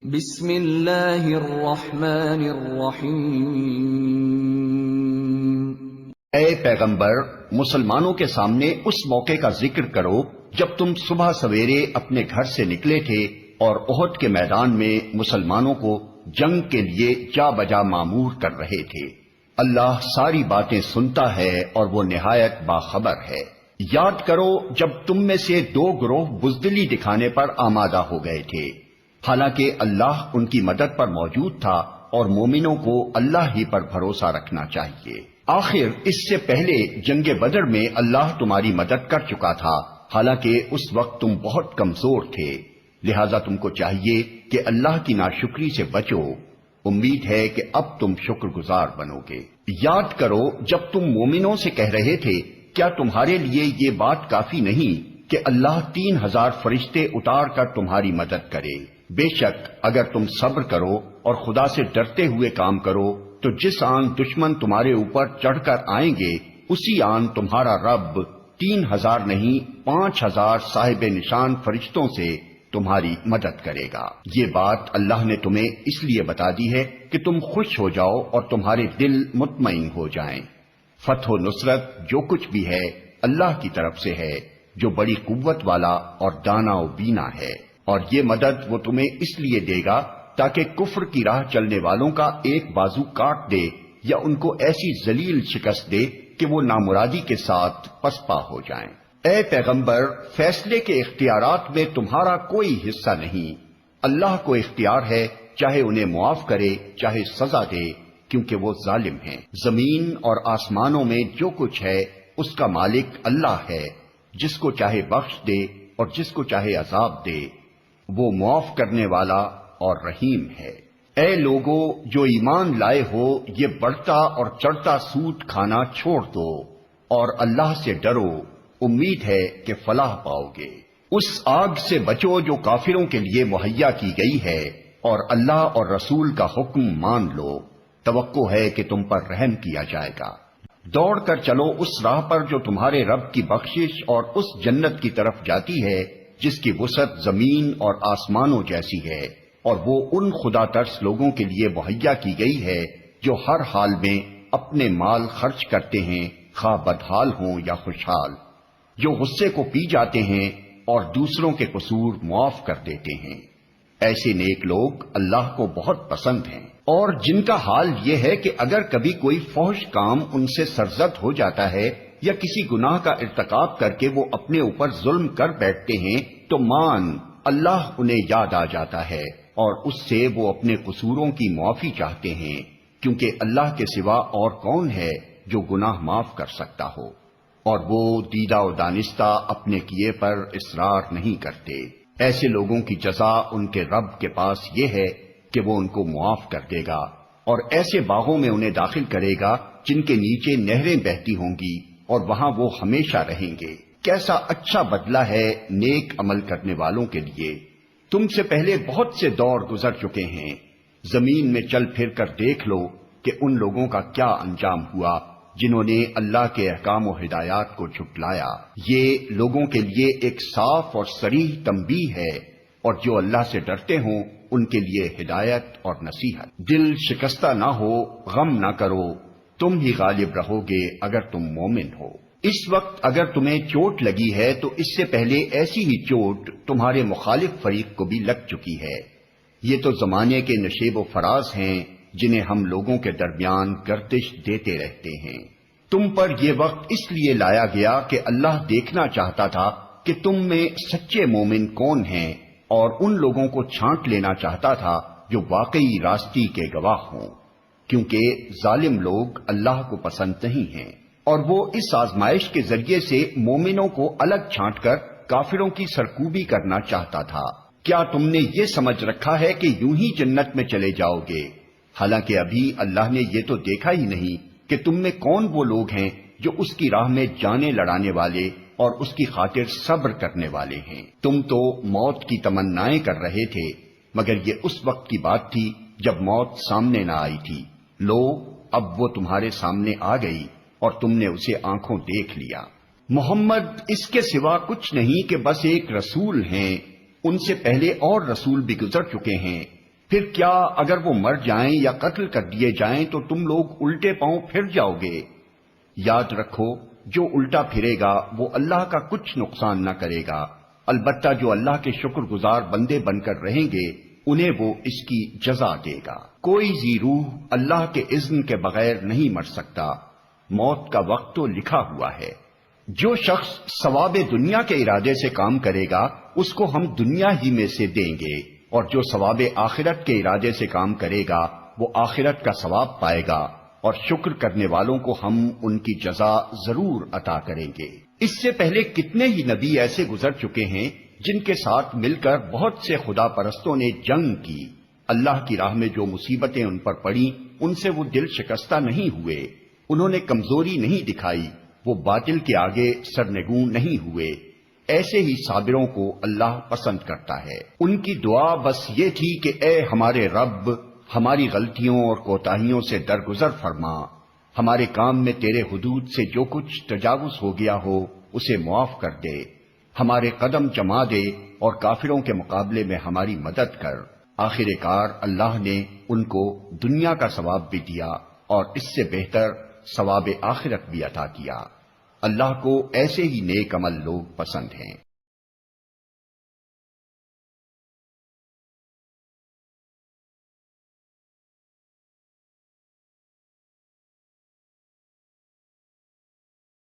بسم اللہ الرحمن الرحیم۔ اے پیغمبر، مسلمانوں کے سامنے اس موقع کا ذکر کرو جب تم صبح سویرے اپنے گھر سے نکلے تھے اور احد کے میدان میں مسلمانوں کو جنگ کے لیے جا بجا مامور کر رہے تھے۔ اللہ ساری باتیں سنتا ہے اور وہ نہایت باخبر ہے۔ یاد کرو جب تم میں سے دو گروہ بزدلی دکھانے پر آمادہ ہو گئے تھے، حالانکہ اللہ ان کی مدد پر موجود تھا اور مومنوں کو اللہ ہی پر بھروسہ رکھنا چاہیے۔ آخر اس سے پہلے جنگ بدر میں اللہ تمہاری مدد کر چکا تھا، حالانکہ اس وقت تم بہت کمزور تھے، لہذا تم کو چاہیے کہ اللہ کی ناشکری سے بچو۔ امید ہے کہ اب تم شکر گزار بنو گے۔ یاد کرو جب تم مومنوں سے کہہ رہے تھے، کیا تمہارے لیے یہ بات کافی نہیں کہ اللہ 3000 فرشتے اتار کر تمہاری مدد کرے؟ بے شک اگر تم صبر کرو اور خدا سے ڈرتے ہوئے کام کرو تو جس آن دشمن تمہارے اوپر چڑھ کر آئیں گے، اسی آن تمہارا رب 3000 نہیں 5000 صاحب نشان فرشتوں سے تمہاری مدد کرے گا۔ یہ بات اللہ نے تمہیں اس لیے بتا دی ہے کہ تم خوش ہو جاؤ اور تمہارے دل مطمئن ہو جائیں۔ فتح و نصرت جو کچھ بھی ہے اللہ کی طرف سے ہے، جو بڑی قوت والا اور دانا و بینا ہے، اور یہ مدد وہ تمہیں اس لیے دے گا تاکہ کفر کی راہ چلنے والوں کا ایک بازو کاٹ دے یا ان کو ایسی ذلیل شکست دے کہ وہ نامرادی کے ساتھ پسپا ہو جائیں۔ اے پیغمبر، فیصلے کے اختیارات میں تمہارا کوئی حصہ نہیں، اللہ کو اختیار ہے، چاہے انہیں معاف کرے چاہے سزا دے، کیونکہ وہ ظالم ہیں۔ زمین اور آسمانوں میں جو کچھ ہے اس کا مالک اللہ ہے، جس کو چاہے بخش دے اور جس کو چاہے عذاب دے، وہ معاف کرنے والا اور رحیم ہے۔ اے لوگو جو ایمان لائے ہو، یہ بڑھتا اور چڑھتا سود کھانا چھوڑ دو اور اللہ سے ڈرو، امید ہے کہ فلاح پاؤ گے۔ اس آگ سے بچو جو کافروں کے لیے مہیا کی گئی ہے، اور اللہ اور رسول کا حکم مان لو، توقع ہے کہ تم پر رحم کیا جائے گا۔ دوڑ کر چلو اس راہ پر جو تمہارے رب کی بخشش اور اس جنت کی طرف جاتی ہے جس کی وسعت زمین اور آسمانوں جیسی ہے، اور وہ ان خدا ترس لوگوں کے لیے مہیا کی گئی ہے جو ہر حال میں اپنے مال خرچ کرتے ہیں، خواہ بدحال ہوں یا خوشحال، جو غصے کو پی جاتے ہیں اور دوسروں کے قصور معاف کر دیتے ہیں۔ ایسے نیک لوگ اللہ کو بہت پسند ہیں، اور جن کا حال یہ ہے کہ اگر کبھی کوئی فحش کام ان سے سرزد ہو جاتا ہے یا کسی گناہ کا ارتکاب کر کے وہ اپنے اوپر ظلم کر بیٹھتے ہیں تو اللہ انہیں یاد آ جاتا ہے اور اس سے وہ اپنے قصوروں کی معافی چاہتے ہیں، کیونکہ اللہ کے سوا اور کون ہے جو گناہ معاف کر سکتا ہو، اور وہ دیدہ و دانستہ اپنے کیے پر اصرار نہیں کرتے۔ ایسے لوگوں کی جزا ان کے رب کے پاس یہ ہے کہ وہ ان کو معاف کر دے گا اور ایسے باغوں میں انہیں داخل کرے گا جن کے نیچے نہریں بہتی ہوں گی، اور وہاں وہ ہمیشہ رہیں گے۔ کیسا اچھا بدلہ ہے نیک عمل کرنے والوں کے لیے۔ تم سے پہلے بہت سے دور گزر چکے ہیں، زمین میں چل پھر کر دیکھ لو کہ ان لوگوں کا کیا انجام ہوا جنہوں نے اللہ کے احکام و ہدایات کو جھٹلایا۔ یہ لوگوں کے لیے ایک صاف اور صریح تنبیہ ہے، اور جو اللہ سے ڈرتے ہوں ان کے لیے ہدایت اور نصیحت۔ دل شکستہ نہ ہو، غم نہ کرو، تم ہی غالب رہو گے اگر تم مومن ہو۔ اس وقت اگر تمہیں چوٹ لگی ہے تو اس سے پہلے ایسی ہی چوٹ تمہارے مخالف فریق کو بھی لگ چکی ہے۔ یہ تو زمانے کے نشیب و فراز ہیں جنہیں ہم لوگوں کے درمیان گردش دیتے رہتے ہیں۔ تم پر یہ وقت اس لیے لایا گیا کہ اللہ دیکھنا چاہتا تھا کہ تم میں سچے مومن کون ہیں، اور ان لوگوں کو چھانٹ لینا چاہتا تھا جو واقعی راستی کے گواہ ہوں، کیونکہ ظالم لوگ اللہ کو پسند نہیں ہیں، اور وہ اس آزمائش کے ذریعے سے مومنوں کو الگ چھانٹ کر کافروں کی سرکوبی کرنا چاہتا تھا۔ کیا تم نے یہ سمجھ رکھا ہے کہ یوں ہی جنت میں چلے جاؤ گے؟ حالانکہ ابھی اللہ نے یہ تو دیکھا ہی نہیں کہ تم میں کون وہ لوگ ہیں جو اس کی راہ میں جانیں لڑانے والے اور اس کی خاطر صبر کرنے والے ہیں۔ تم تو موت کی تمنائیں کر رہے تھے، مگر یہ اس وقت کی بات تھی جب موت سامنے نہ آئی تھی۔ لو اب وہ تمہارے سامنے آ گئی اور تم نے اسے آنکھوں دیکھ لیا۔ محمد اس کے سوا کچھ نہیں کہ بس ایک رسول ہیں، ان سے پہلے اور رسول بھی گزر چکے ہیں، پھر کیا اگر وہ مر جائیں یا قتل کر دیے جائیں تو تم لوگ الٹے پاؤں پھر جاؤ گے؟ یاد رکھو، جو الٹا پھرے گا وہ اللہ کا کچھ نقصان نہ کرے گا، البتہ جو اللہ کے شکر گزار بندے بن کر رہیں گے انہیں وہ اس کی جزا دے گا۔ کوئی ذی روح اللہ کے اذن کے بغیر نہیں مر سکتا، موت کا وقت تو لکھا ہوا ہے۔ جو شخص ثواب دنیا کے ارادے سے کام کرے گا اس کو ہم دنیا ہی میں سے دیں گے، اور جو ثواب آخرت کے ارادے سے کام کرے گا وہ آخرت کا ثواب پائے گا، اور شکر کرنے والوں کو ہم ان کی جزا ضرور عطا کریں گے۔ اس سے پہلے کتنے ہی نبی ایسے گزر چکے ہیں جن کے ساتھ مل کر بہت سے خدا پرستوں نے جنگ کی، اللہ کی راہ میں جو مصیبتیں ان پر پڑیں ان سے وہ دل شکستہ نہیں ہوئے، انہوں نے کمزوری نہیں دکھائی، وہ باطل کے آگے سرنگوں نہیں ہوئے۔ ایسے ہی صابروں کو اللہ پسند کرتا ہے۔ ان کی دعا بس یہ تھی کہ اے ہمارے رب، ہماری غلطیوں اور کوتاہیوں سے درگزر فرما، ہمارے کام میں تیرے حدود سے جو کچھ تجاوز ہو گیا ہو اسے معاف کر دے، ہمارے قدم جما دے اور کافروں کے مقابلے میں ہماری مدد کر۔ آخر کار اللہ نے ان کو دنیا کا ثواب بھی دیا اور اس سے بہتر ثواب آخرت بھی عطا کیا۔ اللہ کو ایسے ہی نیک عمل لوگ پسند ہیں۔